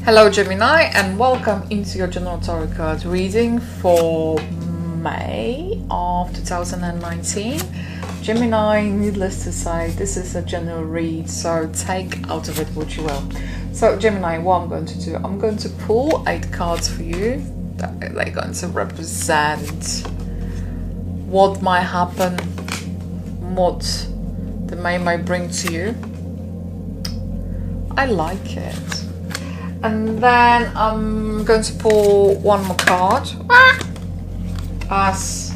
Hello Gemini, and welcome into your general tarot card reading for May of 2019. Gemini, needless to say, this is a general read, so take out of it what you will. So Gemini, what I'm going to do, I'm going to pull 8 cards for you that they're going to represent what might happen, what the May might bring to you. I like it. And then I'm going to pull one more card as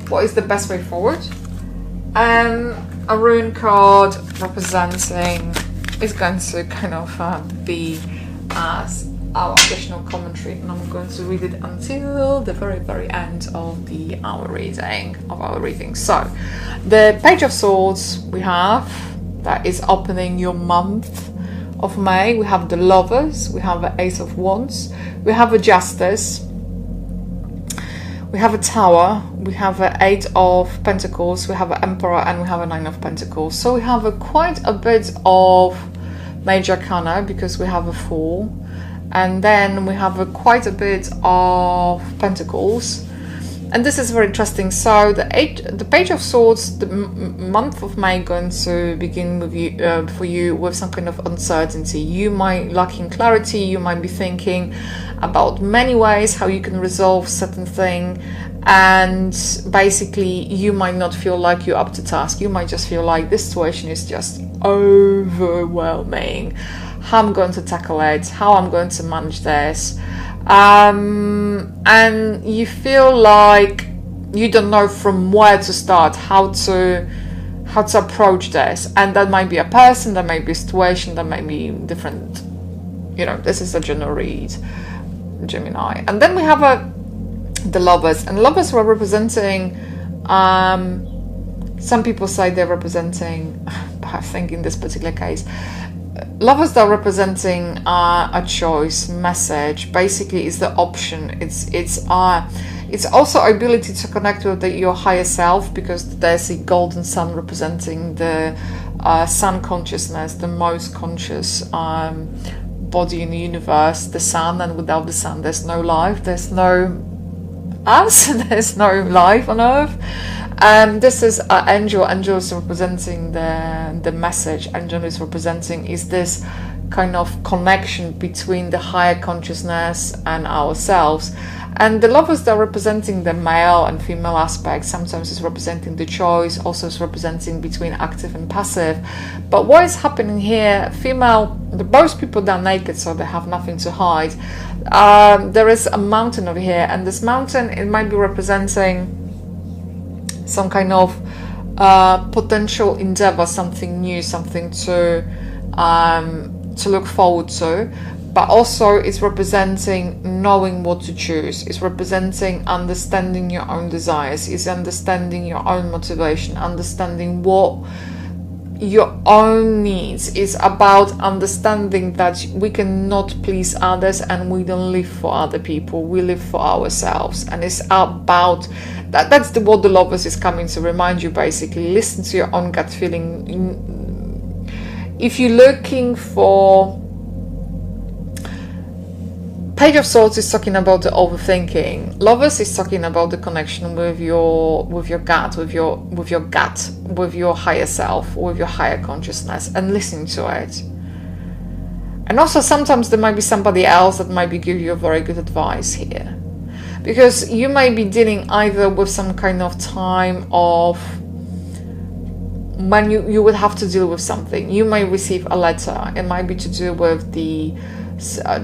what is the best way forward. And a rune card representing is going to kind of be as our additional commentary, and I'm going to read it until the very end of our reading. So the Page of Swords we have, that is opening your month of May. We have the Lovers, we have the Ace of Wands, we have a Justice, we have a Tower, we have an 8 of Pentacles, we have an Emperor, and we have a 9 of Pentacles. So we have quite a bit of Major Arcana because we have a Fool, and then we have quite a bit of Pentacles. And this is very interesting. So the Page of Swords, the month of May, going to begin with you for you with some kind of uncertainty. You might lack in clarity. You might be thinking about many ways how you can resolve certain thing, and basically you might not feel like you're up to task. You might just feel like this situation is just overwhelming. How I'm going to tackle it? How I'm going to manage this? And you feel like you don't know from where to start, how to approach this, and that might be a person, that might be a situation, that might be different, this is a general read, Gemini. And then we have the Lovers, and Lovers were representing, some people say they're representing, I think in this particular case, Lovers are representing a choice, message. Basically, is the option. It's also ability to connect with your higher self, because there's a golden sun representing the sun consciousness, the most conscious body in the universe, the sun. And without the sun, there's no life. There's no us. There's no life on Earth. This is an angel. Angel is representing the message. Angel is representing is this kind of connection between the higher consciousness and ourselves. And the Lovers, they're representing the male and female aspect. Sometimes it's representing the choice, also it's representing between active and passive. But what is happening here, both people are naked, so they have nothing to hide. There is a mountain over here, and this mountain, it might be representing some kind of potential endeavor, something new, something to look forward to. But also it's representing knowing what to choose. It's representing understanding your own desires. It's understanding your own motivation, understanding what your own needs. Is about understanding that we cannot please others, and we don't live for other people, we live for ourselves. And it's about that's what the Lovers is coming to remind you. Basically, listen to your own gut feeling. If you're looking for, Page of Swords is talking about the overthinking. Lovers is talking about the connection with your gut, with your higher self, with your higher consciousness, and listening to it. And also sometimes there might be somebody else that might be giving you very good advice here, because you may be dealing either with some kind of time of when you would have to deal with something. You may receive a letter. It might be to do with the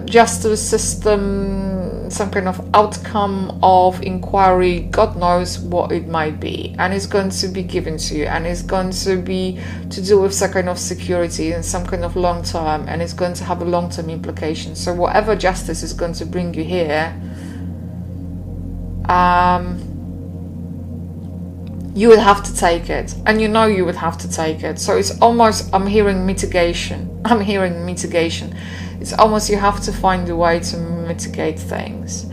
justice system, some kind of outcome of inquiry. God knows what it might be, and it's going to be given to you, and it's going to be to do with some kind of security and some kind of long term, and it's going to have a long-term implication. So whatever justice is going to bring you here, you would have to take it, and you would have to take it. So it's almost, I'm hearing mitigation. It's almost you have to find a way to mitigate things,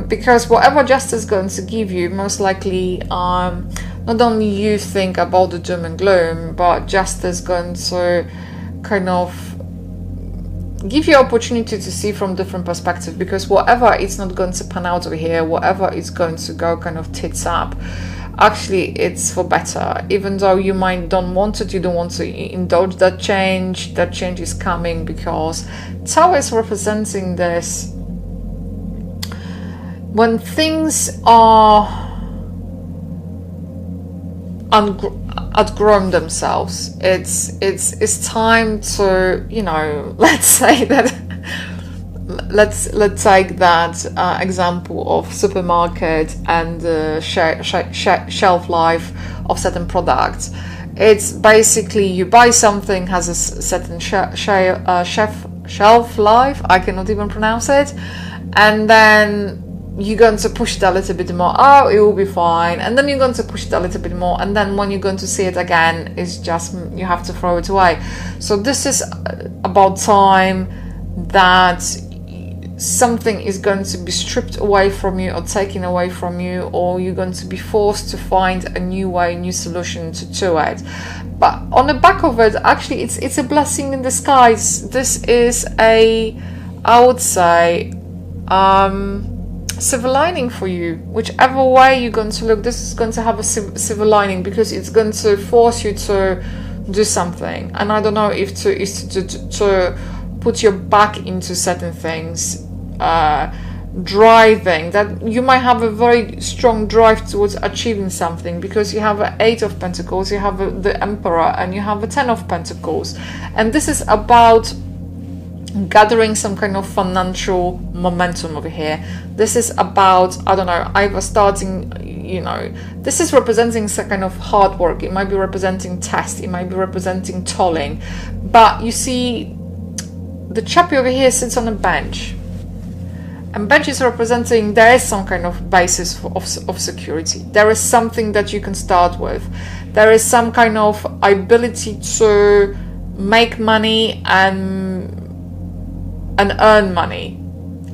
because whatever justice is going to give you, most likely not only you think about the doom and gloom, but justice is going to kind of give you opportunity to see from different perspective, because whatever it's not going to pan out over here, whatever it's going to go kind of tits up, actually it's for better. Even though you might don't want it, you don't want to indulge that change is coming, because Tower is representing this. When things are outgrown themselves, it's time to, you know, let's say that let's take that example of supermarket and the shelf life of certain products. It's basically you buy something, has a certain shelf life, I cannot even pronounce it, and then you're going to push it a little bit more, oh, it will be fine, and then you're going to push it a little bit more, and then when you're going to see it again, it's just, you have to throw it away. So this is about time that something is going to be stripped away from you or taken away from you, or you're going to be forced to find a new way, new solution to it. But on the back of it, actually, it's a blessing in disguise. This is a, I would say, silver lining for you. Whichever way you're going to look, this is going to have a silver lining, because it's going to force you to do something. And I don't know if to put your back into certain things, driving, that you might have a very strong drive towards achieving something, because you have an 8 of Pentacles, you have the Emperor, and you have a 10 of Pentacles, and this is about gathering some kind of financial momentum over here. This is about, I don't know, either starting, you know, this is representing some kind of hard work. It might be representing test, it might be representing tolling, but you see the chappie over here sits on a bench, and bench is representing there is some kind of basis of security. There is something that you can start with. There is some kind of ability to make money and earn money.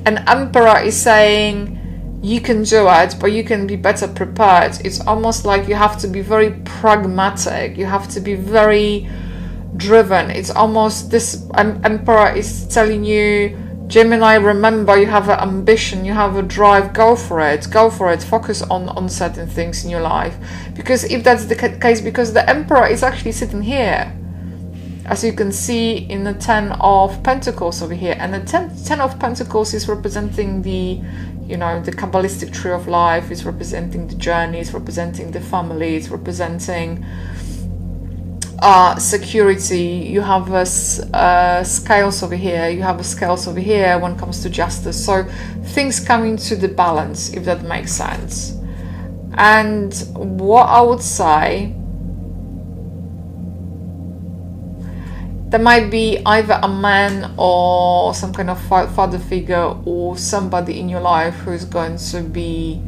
And Emperor is saying you can do it, but you can be better prepared. It's almost like you have to be very pragmatic, you have to be very driven. It's almost this Emperor is telling you, Gemini, remember, you have an ambition, you have a drive, go for it, focus on certain things in your life. Because if that's the case, because the Emperor is actually sitting here, as you can see in the 10 of Pentacles over here, and the 10 of Pentacles is representing the, you know, the Kabbalistic tree of life, is representing the journey, it's representing the family, it's representing security. You have scales over here, you have scales over here when it comes to justice. So things come into the balance, if that makes sense. And what I would say, there might be either a man or some kind of father figure, or somebody in your life who's going to be,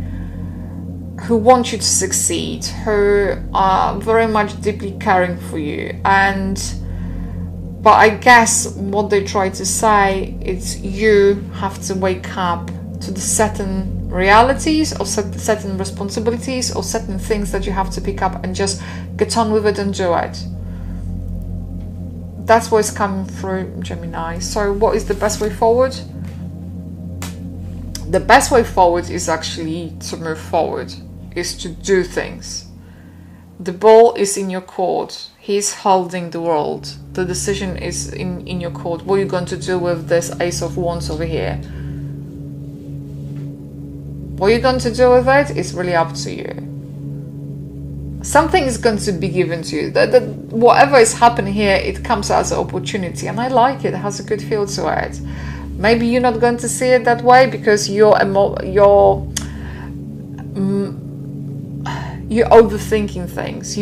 who wants you to succeed, who are very much deeply caring for you. But I guess what they try to say is you have to wake up to the certain realities, or certain responsibilities, or certain things that you have to pick up and just get on with it and do it. That's what's coming through, Gemini. So what is the best way forward? The best way forward is actually to move forward, is to do things. The ball is in your court. He's holding the world. The decision is in your court. What are you going to do with this Ace of Wands over here? What you're going to do with it is really up to you. Something is going to be given to you. Whatever is happening here, it comes as an opportunity, and I like it. It has a good feel to it. Maybe you're not going to see it that way because you're overthinking things.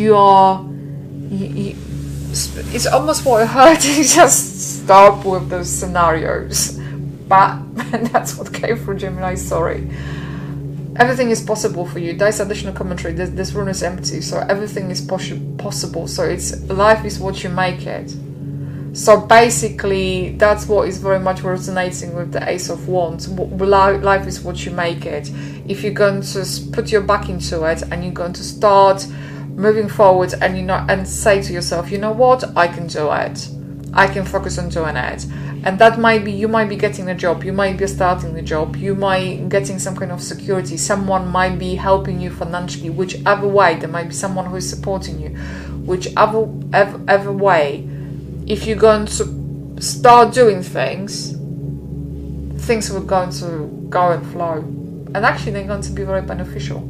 It's almost what I heard. You just stop with those scenarios, but that's what came from Gemini. Sorry. Everything is possible for you. There's additional commentary. This rune is empty, so everything is possible. So it's life is what you make it. So basically, that's what is very much resonating with the Ace of Wands. Life is what you make it. If you're going to put your back into it and you're going to start moving forward, and and say to yourself, you know what, I can do it. I can focus on doing it. And that might be, you might be getting a job, you might be starting the job, you might getting some kind of security, someone might be helping you financially, whichever way. There might be someone who is supporting you, whichever ever way. If you're going to start doing things are going to go and flow, and actually they're going to be very beneficial.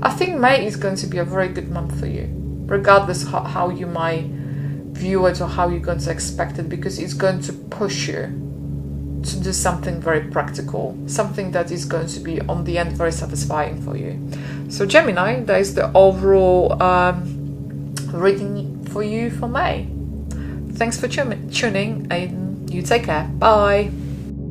I think May is going to be a very good month for you, regardless how you might view it or how you're going to expect it, because it's going to push you to do something very practical, something that is going to be on the end very satisfying for you. So Gemini, that is the overall reading for you for May. Thanks for tuning, and you take care. Bye.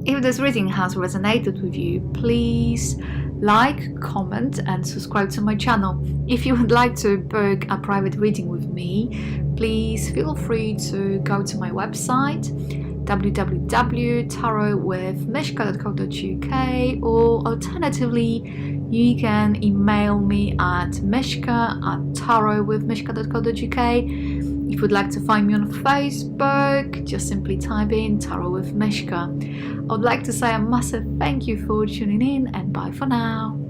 If this reading has resonated with you, please like, comment and subscribe to my channel. If you would like to book a private reading with me, please feel free to go to my website www.tarotwithmishka.co.uk, or alternatively you can email me at mishka@tarotwithmishka.co.uk. If you would like to find me on Facebook, just simply type in Tarot with Mishka. I would like to say a massive thank you for tuning in, and bye for now.